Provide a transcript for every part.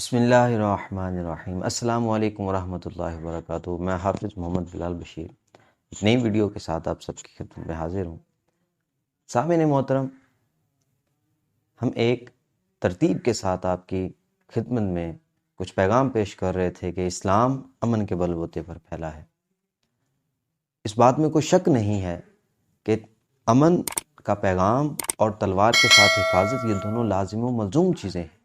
بسم اللہ الرحمن الرحیم۔ السلام علیکم ورحمۃ اللہ وبرکاتہ۔ میں حافظ محمد بلال بشیر ایک نئی ویڈیو کے ساتھ آپ سب کی خدمت میں حاضر ہوں۔ سامعین محترم، ہم ایک ترتیب کے ساتھ آپ کی خدمت میں کچھ پیغام پیش کر رہے تھے کہ اسلام امن کے بل بوتے پر پھیلا ہے۔ اس بات میں کوئی شک نہیں ہے کہ امن کا پیغام اور تلوار کے ساتھ حفاظت، یہ دونوں لازم و ملزوم چیزیں ہیں۔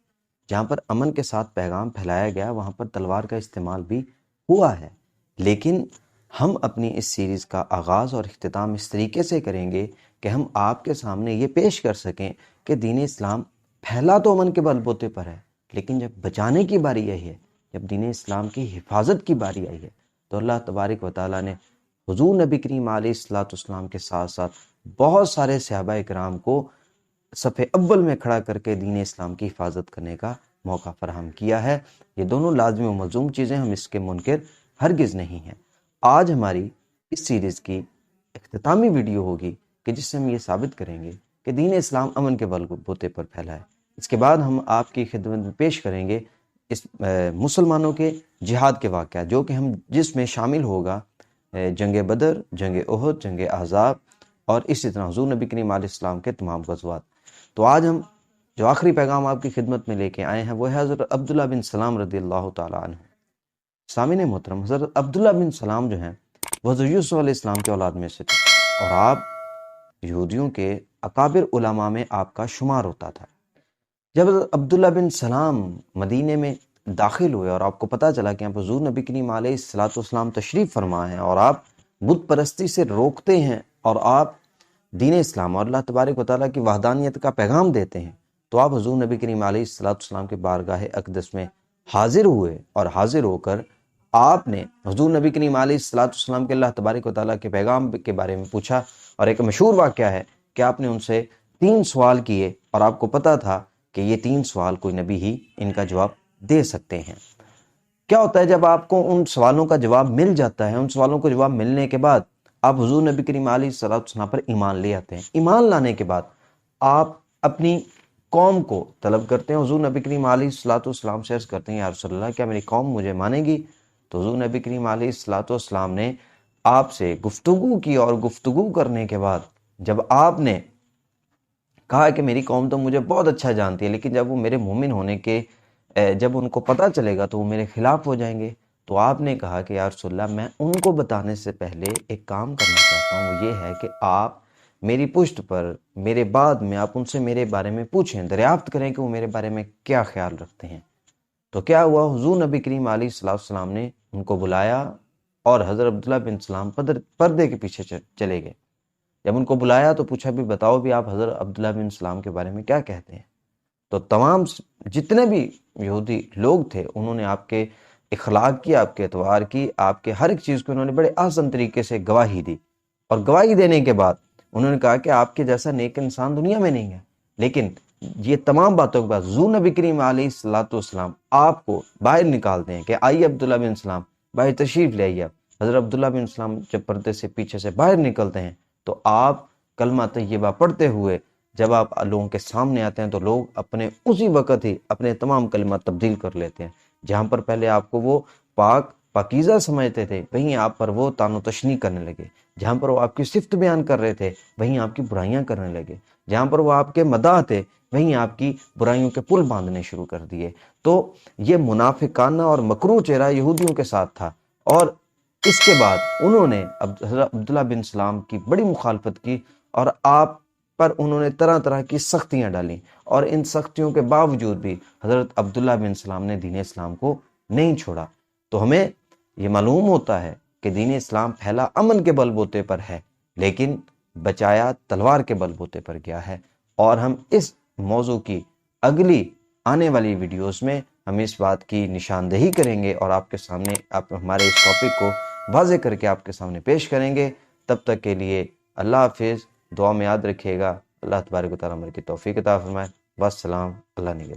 جہاں پر امن کے ساتھ پیغام پھیلایا گیا وہاں پر تلوار کا استعمال بھی ہوا ہے، لیکن ہم اپنی اس سیریز کا آغاز اور اختتام اس طریقے سے کریں گے کہ ہم آپ کے سامنے یہ پیش کر سکیں کہ دین اسلام پھیلا تو امن کے بل بوتے پر ہے، لیکن جب بچانے کی باری آئی ہے، جب دین اسلام کی حفاظت کی باری آئی ہے، تو اللہ تبارک و تعالیٰ نے حضور نبی کریم علیہ الصلوۃ والسلام کے ساتھ ساتھ بہت سارے صحابہ کرام کو صف اول میں کھڑا کر کے دین اسلام کی حفاظت کرنے کا موقع فراہم کیا ہے۔ یہ دونوں لازم و ملزوم چیزیں، ہم اس کے منکر ہرگز نہیں ہیں۔ آج ہماری اس سیریز کی اختتامی ویڈیو ہوگی کہ جس سے ہم یہ ثابت کریں گے کہ دین اسلام امن کے بل بوتے پر پھیلا ہے۔ اس کے بعد ہم آپ کی خدمت میں پیش کریں گے اس مسلمانوں کے جہاد کے واقعات، جو کہ جس میں شامل ہوگا جنگ بدر، جنگ احد، جنگ احزاب اور اسی طرح حضور نبی کریم علیہ السلام کے تمام غزوات۔ تو آج ہم جو آخری پیغام آپ کی خدمت میں لے کے آئے ہیں وہ ہے حضرت عبداللہ بن سلام رضی اللہ تعالیٰ عنہ۔ سامعین محترم، حضرت عبداللہ بن سلام جو ہیں وہ حضرت یوسف علیہ السلام کے اولاد میں سے تھے، اور آپ یہودیوں کے اکابر علماء میں آپ کا شمار ہوتا تھا۔ جب حضرت عبداللہ بن سلام مدینے میں داخل ہوئے اور آپ کو پتہ چلا کہ آپ حضور نبی کریم علیہ الصلوۃ والسلام تشریف فرما ہیں اور آپ بت پرستی سے روکتے ہیں اور آپ دین اسلام اور اللہ تبارک و تعالیٰ کی وحدانیت کا پیغام دیتے ہیں، تو آپ حضور نبی کریم علیہ الصلوۃ والسلام کے بارگاہ اقدس میں حاضر ہوئے، اور حاضر ہو کر آپ نے حضور نبی کریم علیہ الصلوۃ والسلام کے اللہ تبارک و تعالیٰ کے پیغام کے بارے میں پوچھا۔ اور ایک مشہور واقعہ ہے کہ آپ نے ان سے 3 سوال کیے، اور آپ کو پتہ تھا کہ یہ 3 سوال کوئی نبی ہی ان کا جواب دے سکتے ہیں۔ کیا ہوتا ہے جب آپ کو ان سوالوں کا جواب مل جاتا ہے، ان سوالوں کو جواب ملنے کے بعد آپ حضور نبی کریم علیہ الصلوۃ والسلام پر ایمان لے آتے ہیں۔ ایمان لانے کے بعد آپ اپنی قوم کو طلب کرتے ہیں، حضور نبی کریم علیہ الصلوۃ والسلام سے عرض کرتے ہیں یا رسول اللہ کیا میری قوم مجھے مانے گی؟ تو حضور نبی کریم علیہ الصلوۃ والسلام نے آپ سے گفتگو کی، اور گفتگو کرنے کے بعد جب آپ نے کہا کہ میری قوم تو مجھے بہت اچھا جانتی ہے، لیکن جب وہ میرے مومن ہونے کے جب ان کو پتہ چلے گا تو وہ میرے خلاف ہو جائیں گے، تو آپ نے کہا کہ یا رسول اللہ میں ان کو بتانے سے پہلے ایک کام کرنا چاہتا ہوں، وہ یہ ہے کہ آپ میری پشت پر میرے بعد میں آپ ان سے میرے بارے میں پوچھیں، دریافت کریں کہ وہ میرے بارے میں کیا خیال رکھتے ہیں۔ تو کیا ہوا، حضور نبی کریم علیہ الصلوۃ والسلام نے ان کو بلایا اور حضرت عبداللہ بن سلام پردے کے پیچھے چلے گئے۔ جب ان کو بلایا تو پوچھا بھی بتاؤ بھی آپ حضرت عبداللہ بن سلام کے بارے میں کیا کہتے ہیں؟ تو تمام جتنے بھی یہودی لوگ تھے انہوں نے آپ کے اخلاق کی، آپ کے اعتبار کی، آپ کے ہر ایک چیز کو انہوں نے بڑے آسان طریقے سے گواہی دی، اور گواہی دینے کے بعد انہوں نے کہا کہ آپ کے جیسا نیک انسان دنیا میں نہیں ہے۔ لیکن یہ تمام باتوں کے بعد حضور نبی کریم علیہ الصلوۃ والسلام آپ کو باہر نکالتے ہیں کہ آئیے عبداللہ بن سلام باہر تشریف لے آئیے۔ حضرت عبداللہ بن سلام جب پردے سے پیچھے سے باہر نکلتے ہیں تو آپ کلمہ طیبہ پڑھتے ہوئے جب آپ لوگوں کے سامنے آتے ہیں تو لوگ اپنے اسی وقت ہی اپنے تمام کلمات تبدیل کر لیتے ہیں۔ جہاں پر پہلے آپ کو وہ پاکیزہ سمجھتے تھے، وہیں آپ پر وہ طعن و تشنیع کرنے لگے۔ جہاں پر وہ آپ کی صفت بیان کر رہے تھے وہیں آپ کی برائیاں کرنے لگے۔ جہاں پر وہ آپ کے مداح تھے وہیں آپ کی برائیوں کے پل باندھنے شروع کر دیے۔ تو یہ منافقانہ اور مکروہ چہرہ یہودیوں کے ساتھ تھا، اور اس کے بعد انہوں نے حضرت عبداللہ بن سلام کی بڑی مخالفت کی، اور آپ پر انہوں نے طرح طرح کی سختیاں ڈالیں، اور ان سختیوں کے باوجود بھی حضرت عبداللہ بن سلام نے دین اسلام کو نہیں چھوڑا۔ تو ہمیں یہ معلوم ہوتا ہے کہ دین اسلام پھیلا امن کے بل بوتے پر ہے، لیکن بچایا تلوار کے بل بوتے پر گیا ہے۔ اور ہم اس موضوع کی اگلی آنے والی ویڈیوز میں ہم اس بات کی نشاندہی کریں گے اور آپ کے سامنے ہمارے اس ٹاپک کو واضح کر کے آپ کے سامنے پیش کریں گے۔ تب تک کے لیے اللہ حافظ، دعا میں یاد رکھیے گا۔ اللہ تبارک و تعالیٰ ہماری توفیق عطا فرمائے۔ والسلام، اللہ نگہبان۔